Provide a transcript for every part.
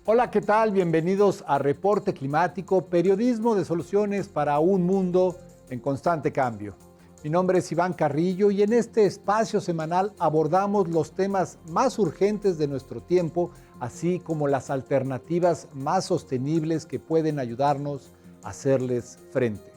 Hola, ¿qué tal? Bienvenidos a Reporte Climático, periodismo de soluciones para un mundo en constante cambio. Mi nombre es Iván Carrillo y en este espacio semanal abordamos los temas más urgentes de nuestro tiempo, así como las alternativas más sostenibles que pueden ayudarnos a hacerles frente.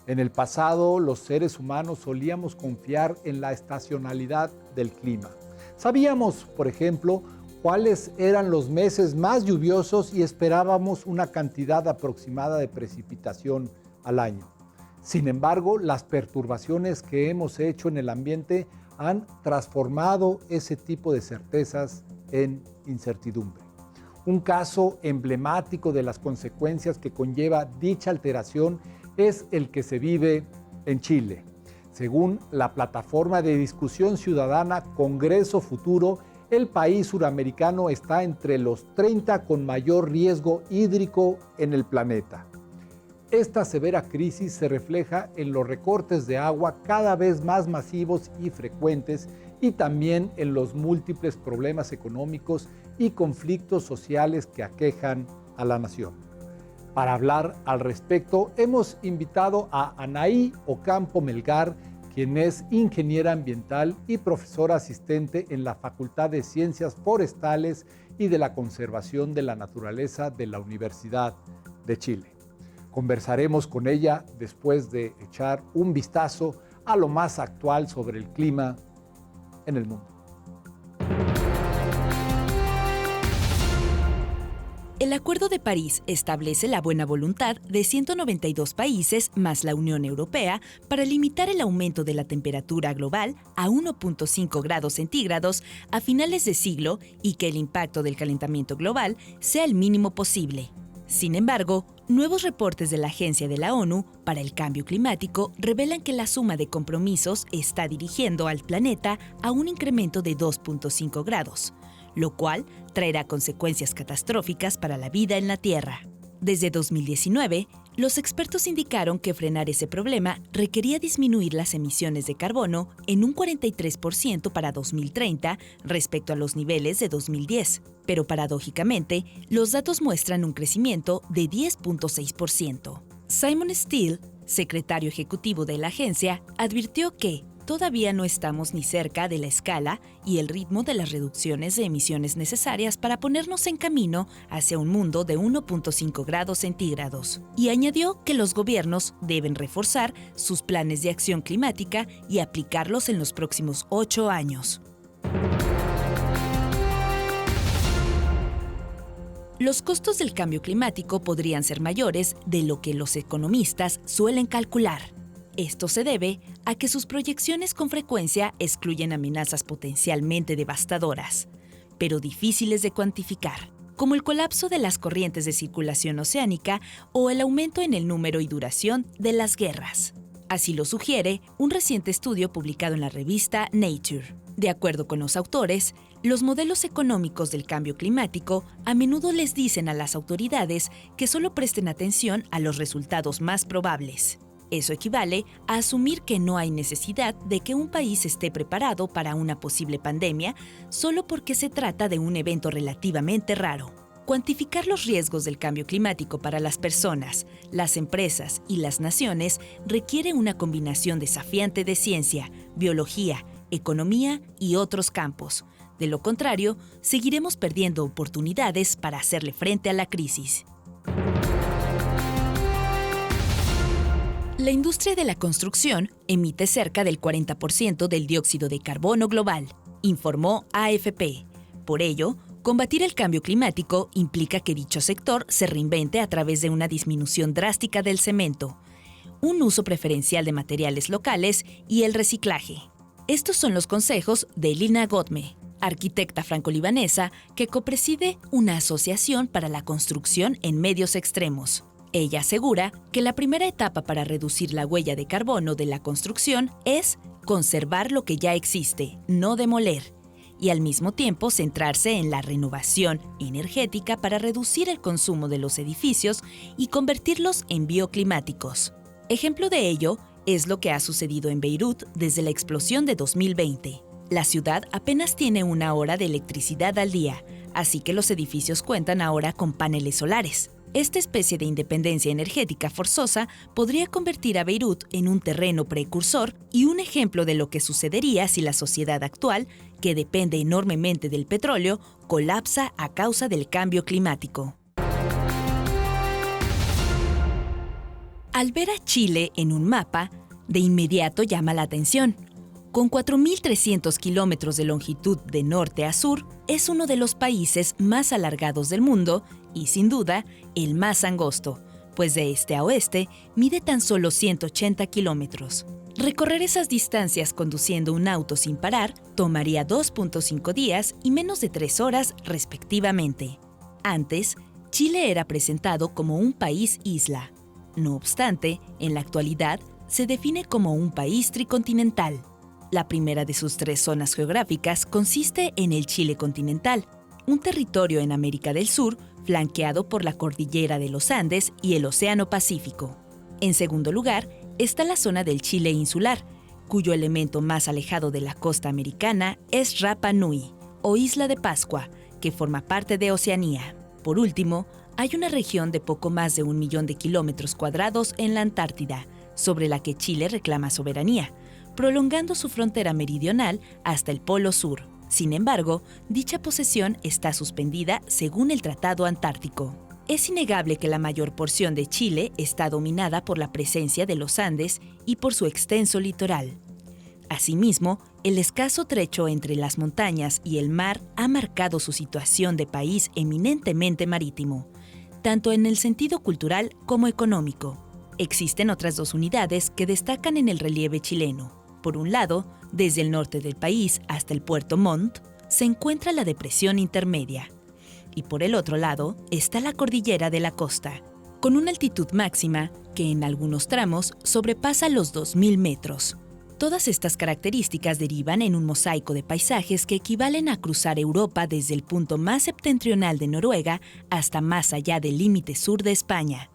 En el pasado, los seres humanos solíamos confiar en la estacionalidad del clima. Sabíamos, por ejemplo, cuáles eran los meses más lluviosos y esperábamos una cantidad aproximada de precipitación al año. Sin embargo, las perturbaciones que hemos hecho en el ambiente han transformado ese tipo de certezas en incertidumbre. Un caso emblemático de las consecuencias que conlleva dicha alteración es el que se vive en Chile. Según la plataforma de discusión ciudadana Congreso Futuro, el país suramericano está entre los 30 con mayor riesgo hídrico en el planeta. Esta severa crisis se refleja en los recortes de agua cada vez más masivos y frecuentes y también en los múltiples problemas económicos y conflictos sociales que aquejan a la nación. Para hablar al respecto, hemos invitado a Anaí Ocampo Melgar, quien es ingeniera ambiental y profesora asistente en la Facultad de Ciencias Forestales y de la Conservación de la Naturaleza de la Universidad de Chile. Conversaremos con ella después de echar un vistazo a lo más actual sobre el clima en el mundo. El Acuerdo de París establece la buena voluntad de 192 países más la Unión Europea para limitar el aumento de la temperatura global a 1.5 grados centígrados a finales de siglo y que el impacto del calentamiento global sea el mínimo posible. Sin embargo, nuevos reportes de la Agencia de la ONU para el Cambio Climático revelan que la suma de compromisos está dirigiendo al planeta a un incremento de 2.5 grados, lo cual traerá consecuencias catastróficas para la vida en la Tierra. Desde 2019, los expertos indicaron que frenar ese problema requería disminuir las emisiones de carbono en un 43% para 2030 respecto a los niveles de 2010, pero paradójicamente, los datos muestran un crecimiento de 10.6%. Simon Steele, secretario ejecutivo de la agencia, advirtió que todavía no estamos ni cerca de la escala y el ritmo de las reducciones de emisiones necesarias para ponernos en camino hacia un mundo de 1.5 grados centígrados. Y añadió que los gobiernos deben reforzar sus planes de acción climática y aplicarlos en los próximos 8 años. Los costos del cambio climático podrían ser mayores de lo que los economistas suelen calcular. Esto se debe a que sus proyecciones con frecuencia excluyen amenazas potencialmente devastadoras, pero difíciles de cuantificar, como el colapso de las corrientes de circulación oceánica o el aumento en el número y duración de las guerras. Así lo sugiere un reciente estudio publicado en la revista Nature. De acuerdo con los autores, los modelos económicos del cambio climático a menudo les dicen a las autoridades que solo presten atención a los resultados más probables. Eso equivale a asumir que no hay necesidad de que un país esté preparado para una posible pandemia solo porque se trata de un evento relativamente raro. Cuantificar los riesgos del cambio climático para las personas, las empresas y las naciones requiere una combinación desafiante de ciencia, biología, economía y otros campos. De lo contrario, seguiremos perdiendo oportunidades para hacerle frente a la crisis. La industria de la construcción emite cerca del 40% del dióxido de carbono global, informó AFP. Por ello, combatir el cambio climático implica que dicho sector se reinvente a través de una disminución drástica del cemento, un uso preferencial de materiales locales y el reciclaje. Estos son los consejos de Lina Godme, arquitecta franco-libanesa que copreside una asociación para la construcción en medios extremos. Ella asegura que la primera etapa para reducir la huella de carbono de la construcción es conservar lo que ya existe, no demoler, y al mismo tiempo centrarse en la renovación energética para reducir el consumo de los edificios y convertirlos en bioclimáticos. Ejemplo de ello es lo que ha sucedido en Beirut desde la explosión de 2020. La ciudad apenas tiene 1 hora de electricidad al día, así que los edificios cuentan ahora con paneles solares. Esta especie de independencia energética forzosa podría convertir a Beirut en un terreno precursor y un ejemplo de lo que sucedería si la sociedad actual, que depende enormemente del petróleo, colapsa a causa del cambio climático. Al ver a Chile en un mapa, de inmediato llama la atención. Con 4.300 kilómetros de longitud de norte a sur, es uno de los países más alargados del mundo y, sin duda, el más angosto, pues de este a oeste mide tan solo 180 kilómetros. Recorrer esas distancias conduciendo un auto sin parar tomaría 2.5 días y menos de 3 horas, respectivamente. Antes, Chile era presentado como un país isla. No obstante, en la actualidad, se define como un país tricontinental. La primera de sus 3 zonas geográficas consiste en el Chile continental, un territorio en América del Sur flanqueado por la cordillera de los Andes y el Océano Pacífico. En segundo lugar, está la zona del Chile insular, cuyo elemento más alejado de la costa americana es Rapa Nui, o Isla de Pascua, que forma parte de Oceanía. Por último, hay una región de poco más de 1 millón de kilómetros cuadrados en la Antártida, sobre la que Chile reclama soberanía, prolongando su frontera meridional hasta el Polo Sur. Sin embargo, dicha posesión está suspendida según el Tratado Antártico. Es innegable que la mayor porción de Chile está dominada por la presencia de los Andes y por su extenso litoral. Asimismo, el escaso trecho entre las montañas y el mar ha marcado su situación de país eminentemente marítimo, tanto en el sentido cultural como económico. Existen otras 2 unidades que destacan en el relieve chileno. Por un lado, desde el norte del país hasta el puerto Montt, se encuentra la depresión intermedia. Y por el otro lado está la cordillera de la costa, con una altitud máxima que en algunos tramos sobrepasa los 2.000 metros. Todas estas características derivan en un mosaico de paisajes que equivalen a cruzar Europa desde el punto más septentrional de Noruega hasta más allá del límite sur de España,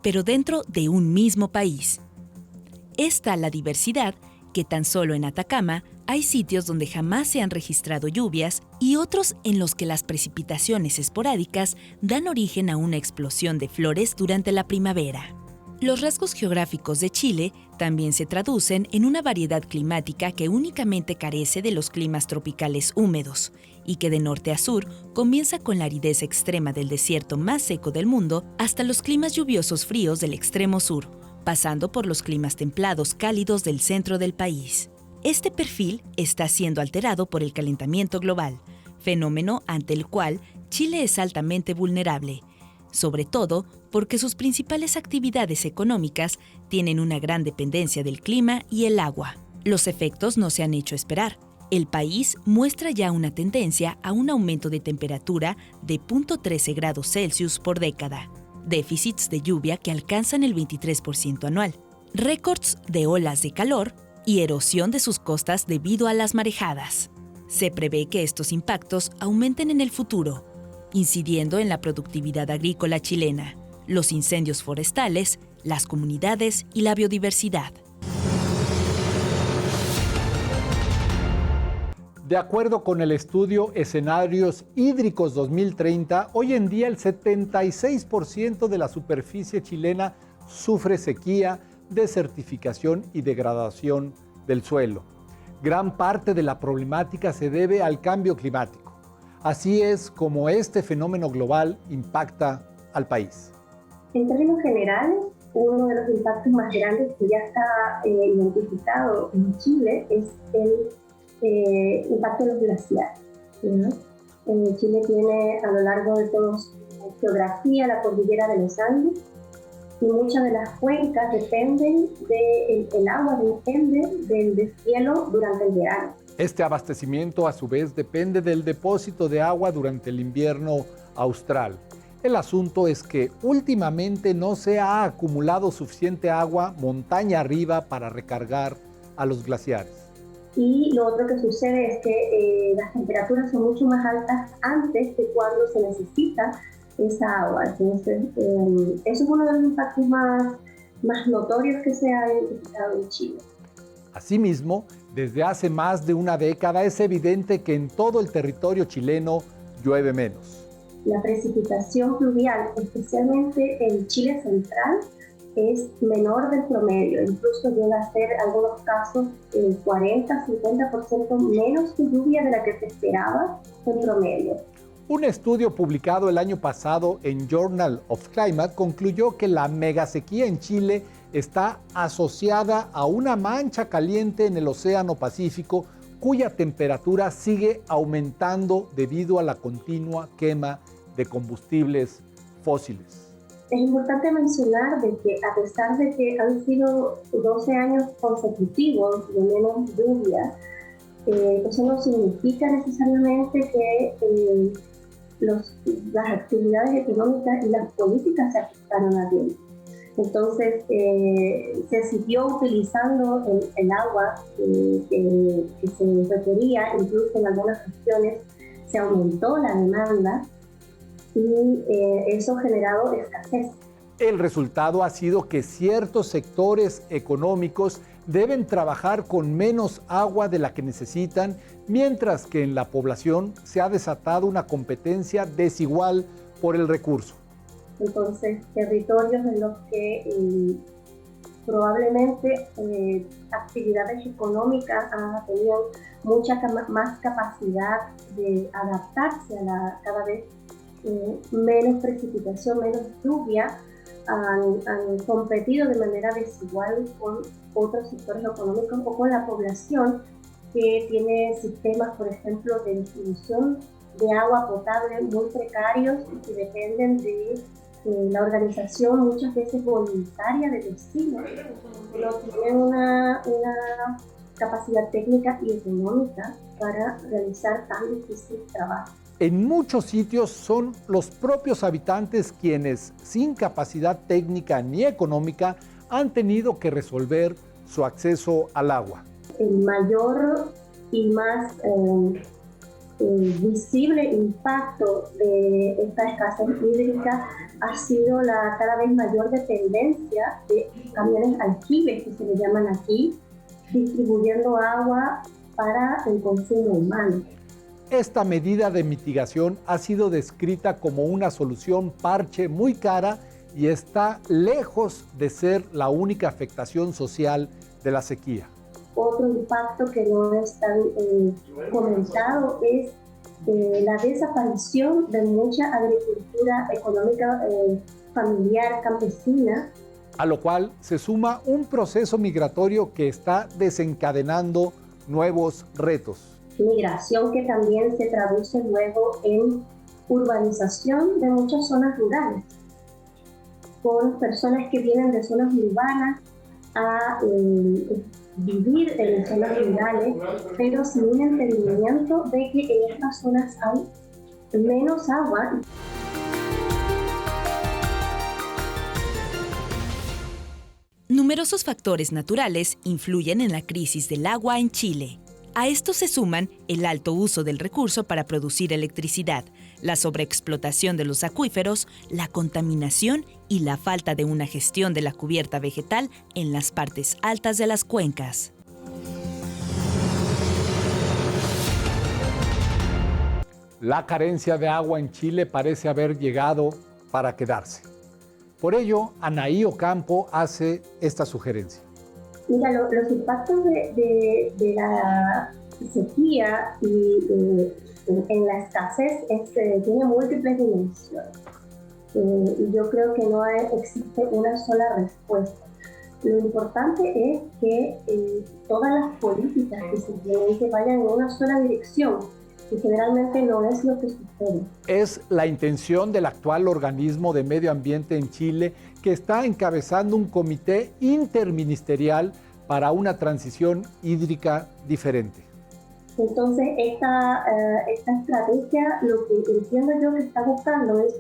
pero dentro de un mismo país. Es tal la diversidad que tan solo en Atacama hay sitios donde jamás se han registrado lluvias y otros en los que las precipitaciones esporádicas dan origen a una explosión de flores durante la primavera. Los rasgos geográficos de Chile también se traducen en una variedad climática que únicamente carece de los climas tropicales húmedos y que de norte a sur comienza con la aridez extrema del desierto más seco del mundo hasta los climas lluviosos fríos del extremo sur, pasando por los climas templados cálidos del centro del país. Este perfil está siendo alterado por el calentamiento global, fenómeno ante el cual Chile es altamente vulnerable, sobre todo porque sus principales actividades económicas tienen una gran dependencia del clima y el agua. Los efectos no se han hecho esperar. El país muestra ya una tendencia a un aumento de temperatura de 0.13 grados Celsius por década, déficits de lluvia que alcanzan el 23% anual, récords de olas de calor y erosión de sus costas debido a las marejadas. Se prevé que estos impactos aumenten en el futuro, incidiendo en la productividad agrícola chilena, los incendios forestales, las comunidades y la biodiversidad. De acuerdo con el estudio Escenarios Hídricos 2030, hoy en día el 76% de la superficie chilena sufre sequía, desertificación y degradación del suelo. Gran parte de la problemática se debe al cambio climático. Así es como este fenómeno global impacta al país. En términos generales, uno de los impactos más grandes que ya está identificado en Chile es el impacto de los glaciares, ¿no? Chile tiene a lo largo de toda su geografía la cordillera de los Andes y muchas de las cuencas dependen del agua, depende del deshielo durante el verano. Este abastecimiento a su vez depende del depósito de agua durante el invierno austral. El asunto es que últimamente no se ha acumulado suficiente agua montaña arriba para recargar a los glaciares. Y lo otro que sucede es que las temperaturas son mucho más altas antes de cuando se necesita esa agua. Entonces, eso es uno de los impactos más notorios que se ha identificado en Chile. Asimismo, desde hace más de una década es evidente que en todo el territorio chileno llueve menos. La precipitación pluvial, especialmente en Chile central, es menor del promedio, incluso llega a ser en algunos casos 40-50% menos de lluvia de la que se esperaba en promedio. Un estudio publicado el año pasado en Journal of Climate concluyó que la megasequía en Chile está asociada a una mancha caliente en el Océano Pacífico cuya temperatura sigue aumentando debido a la continua quema de combustibles fósiles. Es importante mencionar de que a pesar de que han sido 12 años consecutivos de menos lluvia, eso no significa necesariamente que las actividades económicas y las políticas se ajustaron a tiempo. Entonces, se siguió utilizando el agua que se requería, incluso en algunas regiones se aumentó la demanda y eso ha generado escasez. El resultado ha sido que ciertos sectores económicos deben trabajar con menos agua de la que necesitan, mientras que en la población se ha desatado una competencia desigual por el recurso. Entonces, territorios en los que probablemente actividades económicas tenían mucha más capacidad de adaptarse a la cada vez menos precipitación, menos lluvia, han competido de manera desigual con otros sectores económicos o con la población que tiene sistemas, por ejemplo, de distribución de agua potable muy precarios y que dependen de la organización muchas veces voluntaria de vecinos que no tienen una capacidad técnica y económica para realizar tan difícil trabajo. En muchos sitios son los propios habitantes quienes, sin capacidad técnica ni económica, han tenido que resolver su acceso al agua. El mayor y más visible impacto de esta escasez hídrica ha sido la cada vez mayor dependencia de camiones aljibes, que se le llaman aquí, distribuyendo agua para el consumo humano. Esta medida de mitigación ha sido descrita como una solución parche muy cara y está lejos de ser la única afectación social de la sequía. Otro impacto que no es tan comentado es la desaparición de mucha agricultura económica familiar campesina. A lo cual se suma un proceso migratorio que está desencadenando nuevos retos. Migración que también se traduce luego en urbanización de muchas zonas rurales, con personas que vienen de zonas urbanas a vivir en zonas rurales, pero sin un entendimiento de que en estas zonas hay menos agua. Numerosos factores naturales influyen en la crisis del agua en Chile. A esto se suman el alto uso del recurso para producir electricidad, la sobreexplotación de los acuíferos, la contaminación y la falta de una gestión de la cubierta vegetal en las partes altas de las cuencas. La carencia de agua en Chile parece haber llegado para quedarse. Por ello, Anaí Ocampo hace esta sugerencia. Mira, los impactos de la sequía y en la escasez tiene múltiples dimensiones. Y yo creo que no existe una sola respuesta. Lo importante es que todas las políticas que se implementen vayan en una sola dirección, y generalmente no es lo que sucede. Es la intención del actual organismo de medio ambiente en Chile, que está encabezando un comité interministerial para una transición hídrica diferente. Entonces, esta estrategia, lo que entiendo yo que está buscando es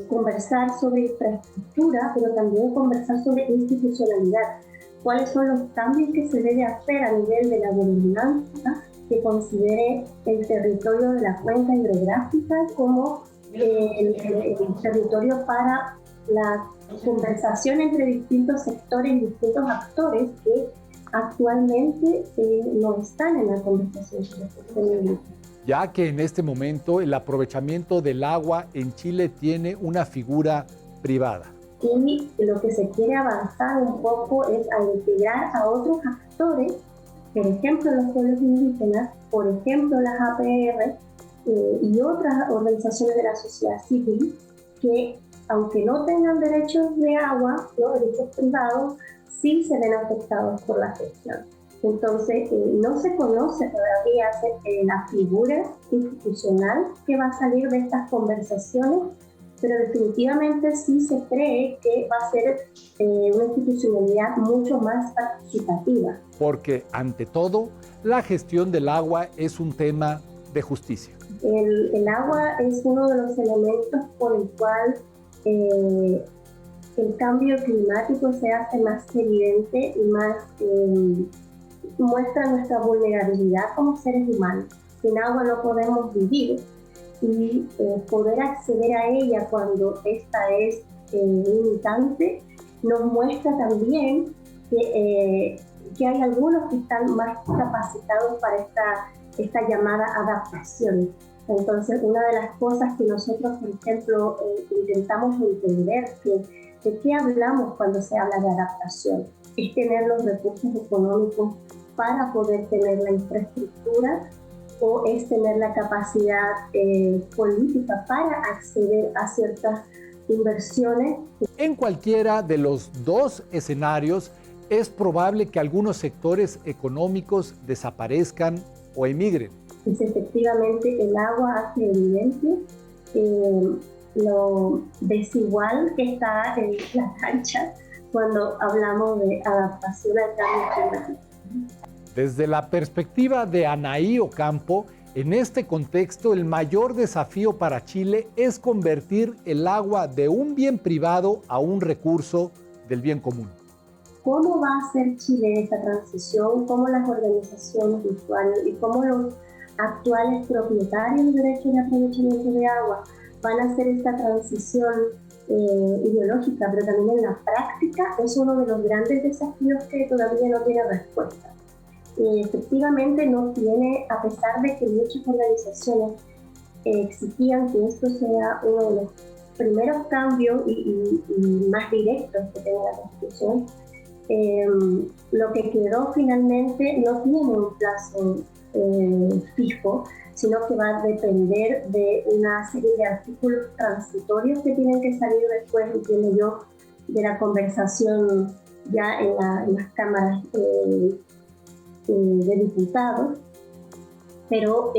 conversar sobre infraestructura, pero también conversar sobre institucionalidad. ¿Cuáles son los cambios que se debe hacer a nivel de la gobernanza que considere el territorio de la cuenca hidrográfica como el territorio para la conversación entre distintos sectores y distintos actores que actualmente no están en la conversación sostenible? ya que en este momento el aprovechamiento del agua en Chile tiene una figura privada. Y lo que se quiere avanzar un poco es a integrar a otros actores, por ejemplo los pueblos indígenas, por ejemplo las APR y otras organizaciones de la sociedad civil que, aunque no tengan derechos de agua, ¿no?, derechos privados, sí se ven afectados por la gestión. Entonces, no se conoce todavía la figura institucional que va a salir de estas conversaciones, pero definitivamente sí se cree que va a ser una institucionalidad mucho más participativa. Porque, ante todo, la gestión del agua es un tema de justicia. El agua es uno de los elementos por el cual el cambio climático se hace más evidente y más muestra nuestra vulnerabilidad como seres humanos. Sin agua no podemos vivir y poder acceder a ella cuando esta es limitante nos muestra también que hay algunos que están más capacitados para esta llamada adaptación. Entonces, una de las cosas que nosotros, por ejemplo, intentamos entender, ¿de qué hablamos cuando se habla de adaptación? Es tener los recursos económicos para poder tener la infraestructura, o es tener la capacidad política para acceder a ciertas inversiones. En cualquiera de los dos escenarios, es probable que algunos sectores económicos desaparezcan o emigren. Pues efectivamente el agua hace evidente lo desigual que está en la cancha cuando hablamos de adaptación al cambio climático. Desde la perspectiva de Anaí Ocampo, en este contexto el mayor desafío para Chile es convertir el agua de un bien privado a un recurso del bien común. ¿Cómo va a hacer Chile esta transición? ¿Cómo las organizaciones de usuarios y cómo los actuales propietarios de derechos de aprovechamiento de agua van a hacer esta transición ideológica, pero también en la práctica? Es uno de los grandes desafíos que todavía no tiene respuesta. Efectivamente no tiene, a pesar de que muchas organizaciones exigían que esto sea uno de los primeros cambios y más directos que tenga la Constitución, lo que quedó finalmente no tiene un plazo fijo, sino que va a depender de una serie de artículos transitorios que tienen que salir después, entiendo yo, de la conversación ya en las cámaras de diputados. Pero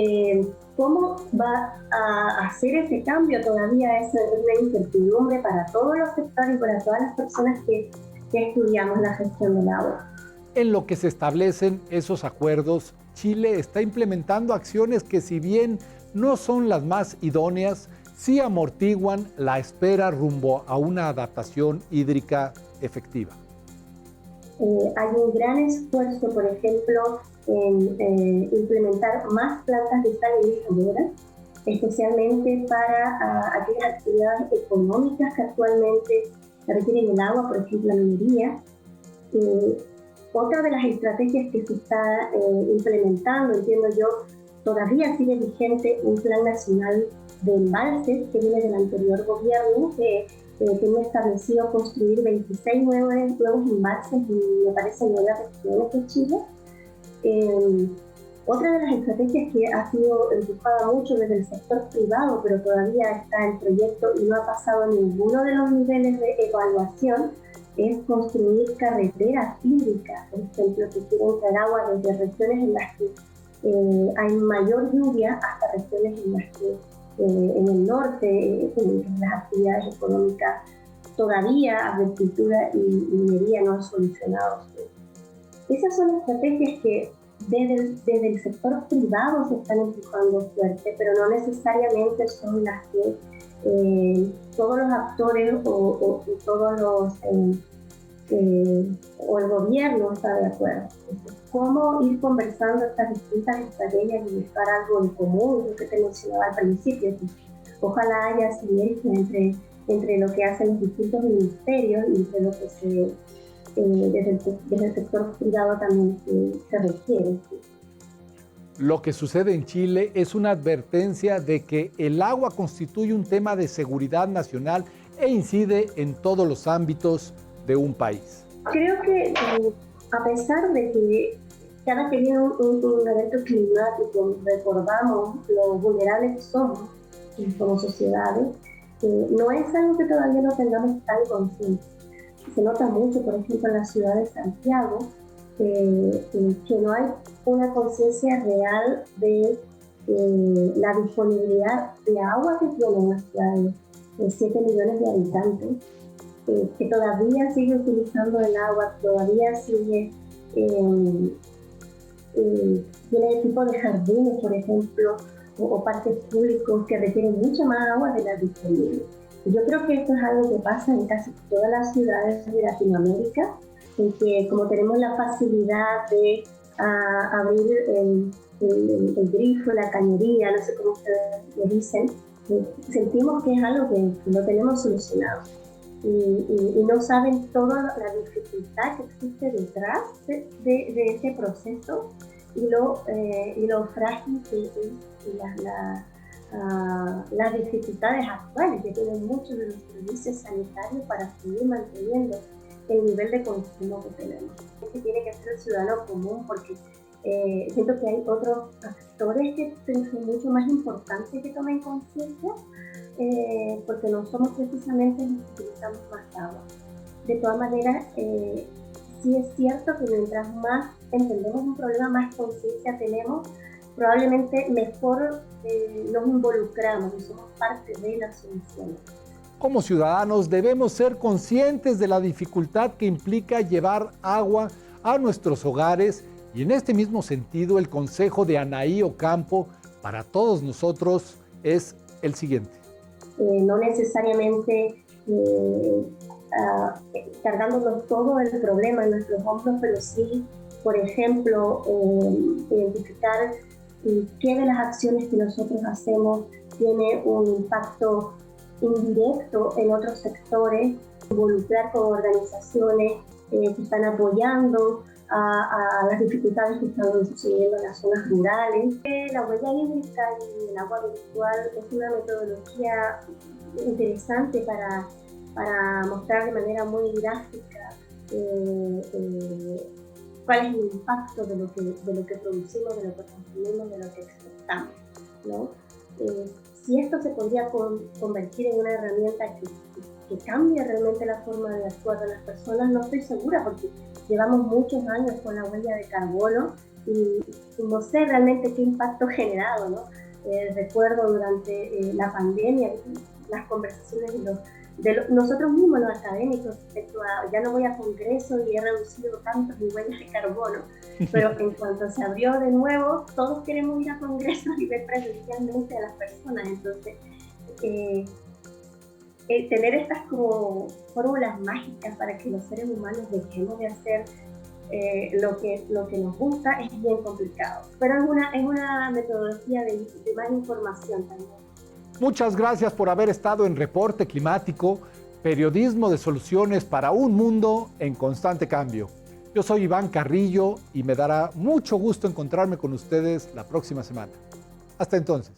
cómo va a hacer ese cambio todavía es una incertidumbre para todos los sectores y para todas las personas que estudiamos la gestión del agua. En lo que se establecen esos acuerdos, Chile está implementando acciones que, si bien no son las más idóneas, sí amortiguan la espera rumbo a una adaptación hídrica efectiva. Hay un gran esfuerzo, por ejemplo, en implementar más plantas desalinizadoras, especialmente para aquellas actividades económicas que actualmente requieren el agua, por ejemplo, la minería. Otra de las estrategias que se está implementando, entiendo yo, todavía sigue vigente un plan nacional de embalses que viene del anterior gobierno, que tenía establecido construir 26 nuevos embalses y me parece en 9 regiones de Chile. Otra de las estrategias que ha sido empujada mucho desde el sector privado, pero todavía está en proyecto y no ha pasado ninguno de los niveles de evaluación, es construir carreteras hídricas, por ejemplo, que quieren traer agua desde regiones en las que hay mayor lluvia hasta regiones en las que en el norte las actividades económicas todavía, agricultura y minería no han solucionado. Esas son estrategias que desde el sector privado se están empujando fuerte, pero no necesariamente son las que todos los actores o todos los o el gobierno está de acuerdo. Entonces, ¿cómo ir conversando estas distintas estrategias y buscar algo en común? Lo que te mencionaba al principio, ojalá haya sinergia entre lo que hacen los distintos ministerios y entre lo que desde el sector privado también se requiere. Lo que sucede en Chile es una advertencia de que el agua constituye un tema de seguridad nacional e incide en todos los ámbitos de un país. Creo que a pesar de que cada que viene un evento climático recordamos lo vulnerables que somos como sociedades, no es algo que todavía no tengamos tan consciente. Se nota mucho, por ejemplo, en la ciudad de Santiago, que no hay una conciencia real de la disponibilidad de agua que tiene una ciudad de 7 millones de habitantes, que todavía sigue utilizando el agua, todavía sigue tiene tipo de jardines, por ejemplo, o parques públicos que requieren mucha más agua de la disponible. Yo creo que esto es algo que pasa en casi todas las ciudades de Latinoamérica, en que como tenemos la facilidad de abrir el grifo, la cañería, no sé cómo ustedes lo dicen, sentimos que es algo que no tenemos solucionado. Y no saben toda la dificultad que existe detrás de este proceso y lo frágil que es las dificultades actuales que tienen muchos de los servicios sanitarios para seguir manteniendo el nivel de consumo que tenemos. Este tiene que ser el ciudadano común porque siento que hay otros factores que son mucho más importantes que tomen conciencia porque no somos precisamente los que utilizamos más agua. De todas maneras, sí es cierto que mientras más entendemos un problema, más conciencia tenemos, probablemente mejor nos involucramos y somos parte de la solución. Como ciudadanos debemos ser conscientes de la dificultad que implica llevar agua a nuestros hogares y en este mismo sentido el consejo de Anaí Ocampo para todos nosotros es el siguiente. No necesariamente cargándonos todo el problema en nuestros hombros, pero sí, por ejemplo, identificar qué de las acciones que nosotros hacemos tiene un impacto indirecto en otros sectores, involucrar con organizaciones que están apoyando a las dificultades que están sucediendo en las zonas rurales. La huella hídrica y el agua virtual es una metodología interesante para mostrar de manera muy gráfica cuál es el impacto de lo que producimos, de lo que consumimos, de lo que exportamos, ¿no? Si esto se podría convertir en una herramienta que cambie realmente la forma de actuar de las personas, no estoy segura porque llevamos muchos años con la huella de carbono y no sé realmente qué impacto ha generado, ¿no? Recuerdo durante la pandemia las conversaciones de nosotros mismos, los académicos, respecto a ya no voy a congresos y he reducido tanto mi huella de carbono, pero en cuanto se abrió de nuevo, todos queremos ir a congresos y ver presencialmente a las personas, entonces tener estas como fórmulas mágicas para que los seres humanos dejemos de hacer lo que nos gusta es bien complicado, pero es una metodología de más información también. Muchas gracias por haber estado en Reporte Climático, periodismo de soluciones para un mundo en constante cambio. Yo soy Iván Carrillo y me dará mucho gusto encontrarme con ustedes la próxima semana. Hasta entonces.